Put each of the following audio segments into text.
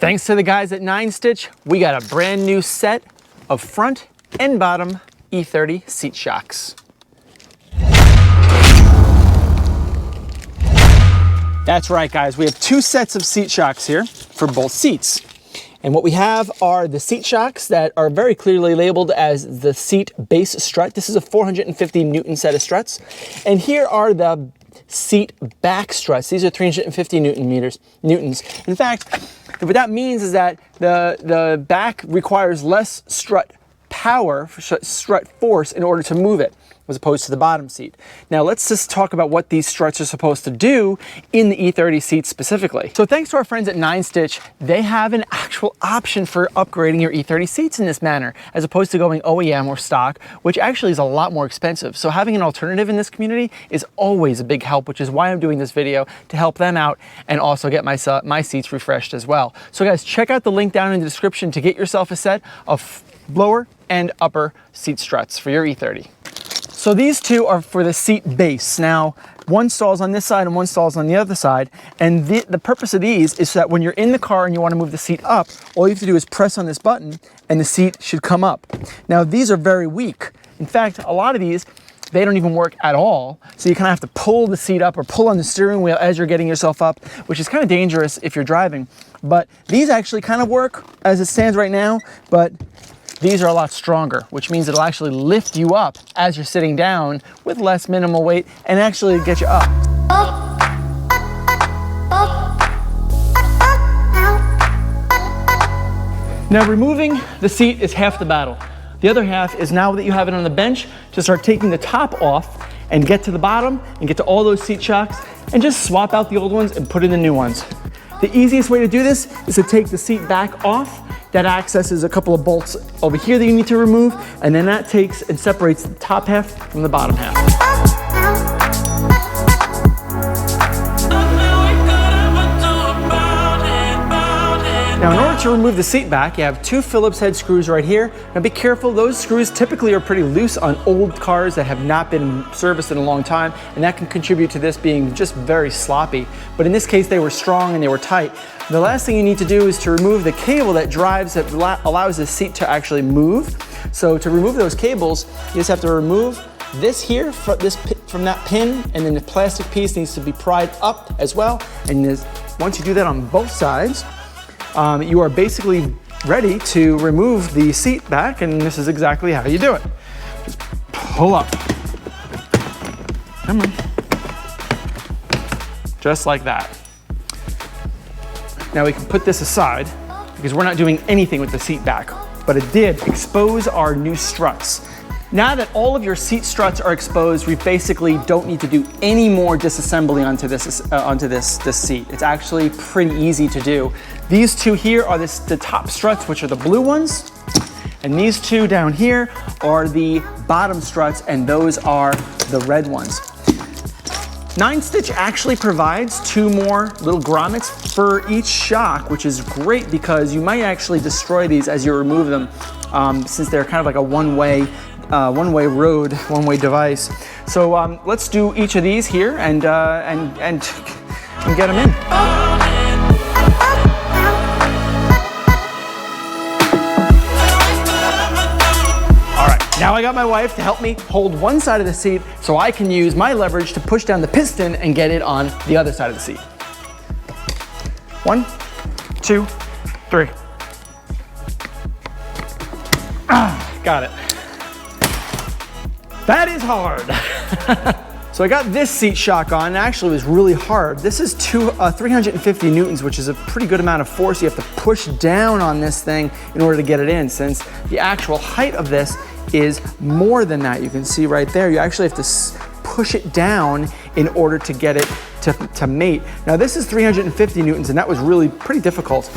Thanks to the guys at NineStitch, we got a brand new set of front and bottom E30 seat shocks. That's right, guys. We have two sets of seat shocks here for both seats. And what we have are the seat shocks that are very clearly labeled as the seat base strut. This is a 450 Newton set of struts. And here are the seat back struts. These are 350 newtons. In fact, what that means is that the back requires less strut power, strut force in order to move it, as opposed to the bottom seat. Now let's just talk about what these struts are supposed to do in the E30 seat specifically. So thanks to our friends at NineStitch, they have an actual option for upgrading your E30 seats in this manner, as opposed to going OEM or stock, which actually is a lot more expensive. So having an alternative in this community is always a big help, which is why I'm doing this video, to help them out and also get my seats refreshed as well. So guys, check out the link down in the description to get yourself a set of lower and upper seat struts for your E30. So these two are for the seat base. Now, one stalls on this side and one stalls on the other side. And the purpose of these is so that when you're in the car and you want to move the seat up, all you have to do is press on this button and the seat should come up. Now, these are very weak. In fact, a lot of these, they don't even work at all. So you kind of have to pull the seat up or pull on the steering wheel as you're getting yourself up, which is kind of dangerous if you're driving. But these actually kind of work as it stands right now, but these are a lot stronger, which means it'll actually lift you up as you're sitting down with less minimal weight and actually get you up. Now, removing the seat is half the battle. The other half is, now that you have it on the bench, to start taking the top off and get to the bottom and get to all those seat shocks and just swap out the old ones and put in the new ones. The easiest way to do this is to take the seat back off. That accesses a couple of bolts over here that you need to remove, and then that takes and separates the top half from the bottom half. Now, in order to remove the seat back, you have two Phillips head screws right here. Now be careful, those screws typically are pretty loose on old cars that have not been serviced in a long time, and that can contribute to this being just very sloppy. But in this case, they were strong and they were tight. The last thing you need to do is to remove the cable that allows the seat to actually move. So to remove those cables, you just have to remove this here from that pin, and then the plastic piece needs to be pried up as well. And once you do that on both sides, you are basically ready to remove the seat back, and this is exactly how you do it. Just pull up. Come on. Just like that. Now we can put this aside because we're not doing anything with the seat back, but it did expose our new struts. Now that all of your seat struts are exposed, we basically don't need to do any more disassembly onto this seat. It's actually pretty easy to do. These two here are the top struts, which are the blue ones, and these two down here are the bottom struts, and those are the red ones. NineStitch actually provides two more little grommets for each shock, which is great because you might actually destroy these as you remove them, since they're kind of like a one-way road, one-way device. So let's do each of these here and get them in. Now I got my wife to help me hold one side of the seat so I can use my leverage to push down the piston and get it on the other side of the seat. 1, 2, 3. Got it. That is hard. So I got this seat shock on, and actually it was really hard. This is 350 newtons, which is a pretty good amount of force. You have to push down on this thing in order to get it in, since the actual height of this is more than that. You can see right there, you actually have to push it down in order to get it to mate. Now this is 350 newtons, and that was really pretty difficult.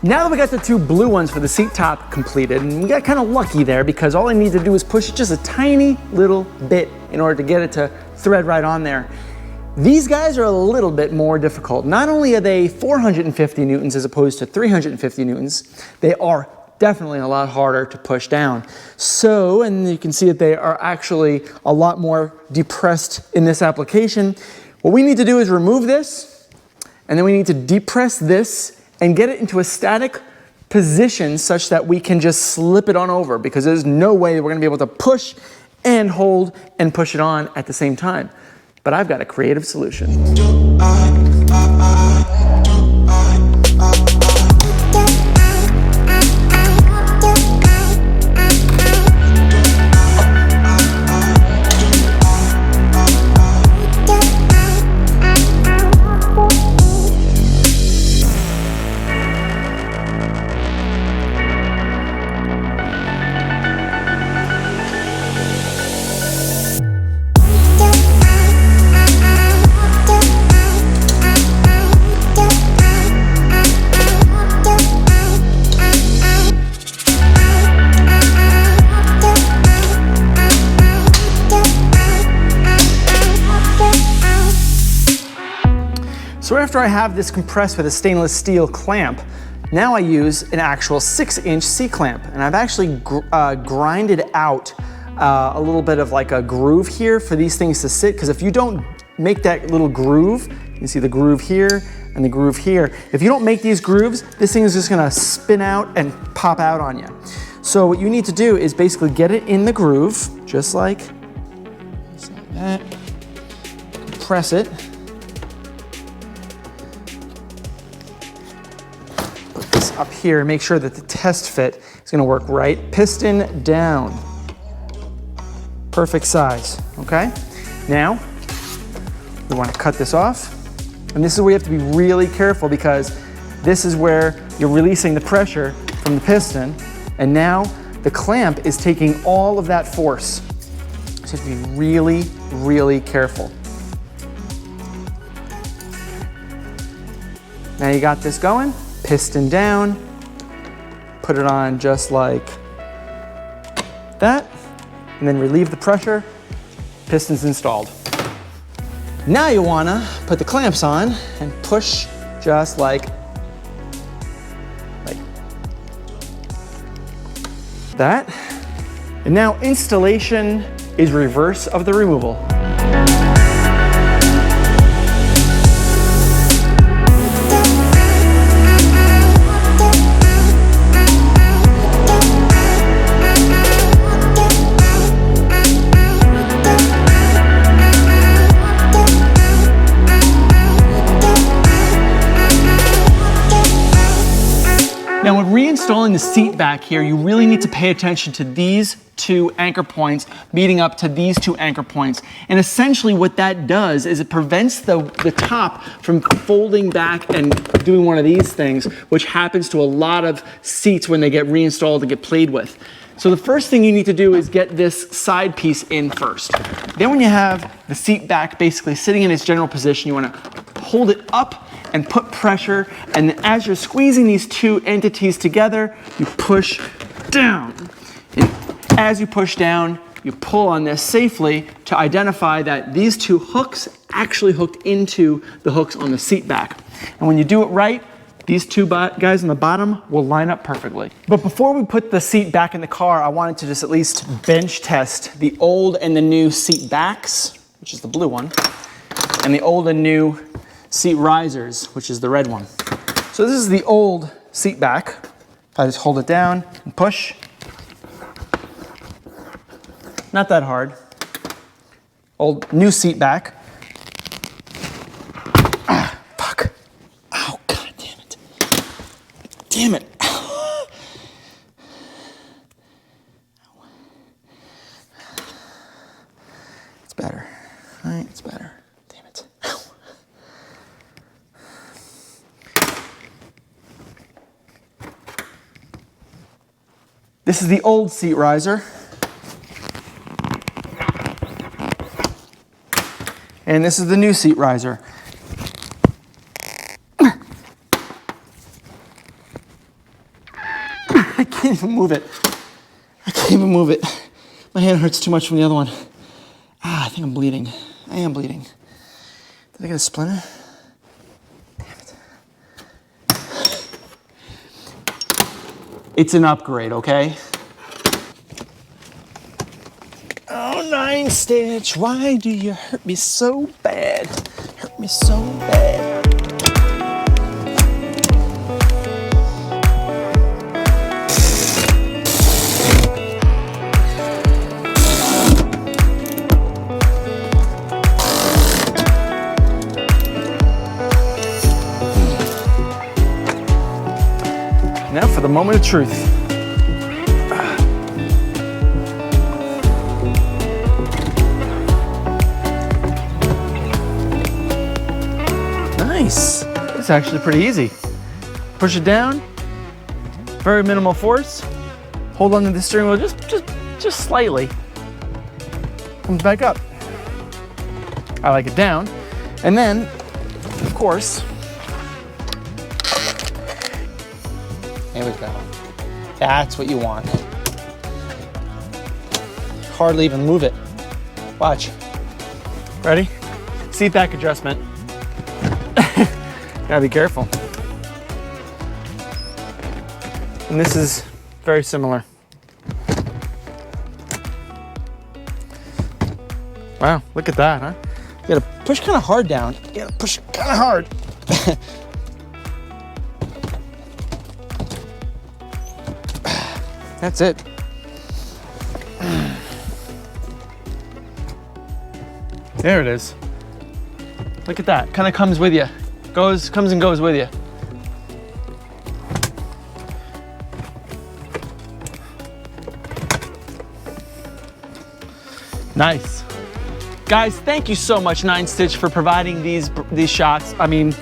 Now that we got the two blue ones for the seat top completed, and we got kind of lucky there because all I need to do is push just a tiny little bit in order to get it to thread right on there. These guys are a little bit more difficult. Not only are they 450 newtons as opposed to 350 newtons, they are definitely a lot harder to push down. So, and you can see that they are actually a lot more depressed in this application. What we need to do is remove this, and then we need to depress this and get it into a static position such that we can just slip it on over, because there's no way we're gonna be able to push and hold and push it on at the same time. But I've got a creative solution. So after I have this compressed with a stainless steel clamp, now I use an actual 6-inch C-clamp, and I've actually grinded out a little bit of like a groove here for these things to sit, because if you don't make that little groove, you see the groove here and the groove here, if you don't make these grooves, this thing is just gonna spin out and pop out on you. So what you need to do is basically get it in the groove, just like that, press it, up here and make sure that the test fit is going to work right. Piston down. Perfect size, okay? Now, we want to cut this off. And this is where you have to be really careful, because this is where you're releasing the pressure from the piston. And now the clamp is taking all of that force. So you have to be really, really careful. Now you got this going. Piston down, put it on just like that, and then relieve the pressure, piston's installed. Now you wanna put the clamps on and push just like that. And now installation is reverse of the removal. Now when reinstalling the seat back here, you really need to pay attention to these two anchor points meeting up to these two anchor points. And essentially what that does is it prevents the top from folding back and doing one of these things, which happens to a lot of seats when they get reinstalled and get played with. So the first thing you need to do is get this side piece in first. Then when you have the seat back basically sitting in its general position, you want to hold it up and put pressure, and as you're squeezing these two entities together, you push down. And as you push down, you pull on this safely to identify that these two hooks actually hooked into the hooks on the seat back. And when you do it right, these two guys on the bottom will line up perfectly. But before we put the seat back in the car, I wanted to just at least bench test the old and the new seat backs, which is the blue one, and the old and new seat risers, which is the red one. So this is the old seat back. If I just hold it down and push, not that hard. Old new seat back. Ah, fuck. Ow, god damn it. Damn it. It's better. All right, it's better. Damn it. This is the old seat riser. And this is the new seat riser. I can't even move it. I can't even move it. My hand hurts too much from the other one. Ah, I think I'm bleeding. I am bleeding. Did I get a splinter? Damn it. It's an upgrade, okay? Oh, NineStitch, why do you hurt me so bad? Hurt me so bad. Now for the moment of truth. Nice. It's actually pretty easy. Push it down. Very minimal force. Hold on to the steering wheel just slightly. Comes back up. I like it down. And then, of course, there we go. That's what you want. Hardly even move it. Watch. Ready? Seat back adjustment. Gotta be careful. And this is very similar. Wow, look at that, huh? You gotta push kind of hard down. You gotta push kind of hard. That's it. There it is. Look at that. Kind of comes with you. Comes and goes with you. Nice. Guys, thank you so much, NineStitch, for providing these shocks. I mean,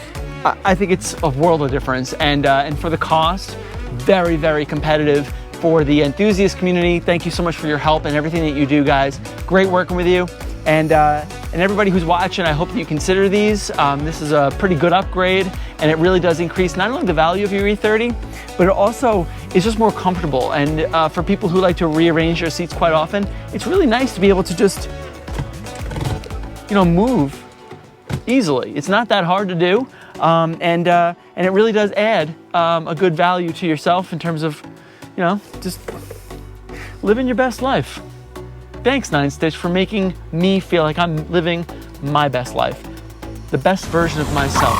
I think it's a world of difference, and for the cost, very, very competitive. For the enthusiast community, thank you so much for your help and everything that you do, guys. Great working with you. And everybody who's watching, I hope that you consider these. This is a pretty good upgrade, and it really does increase not only the value of your E30, but it also is just more comfortable. And for people who like to rearrange their seats quite often, it's really nice to be able to just, you know, move easily. It's not that hard to do, and it really does add a good value to yourself in terms of, you know, just living your best life. Thanks, NineStitch, for making me feel like I'm living my best life, the best version of myself.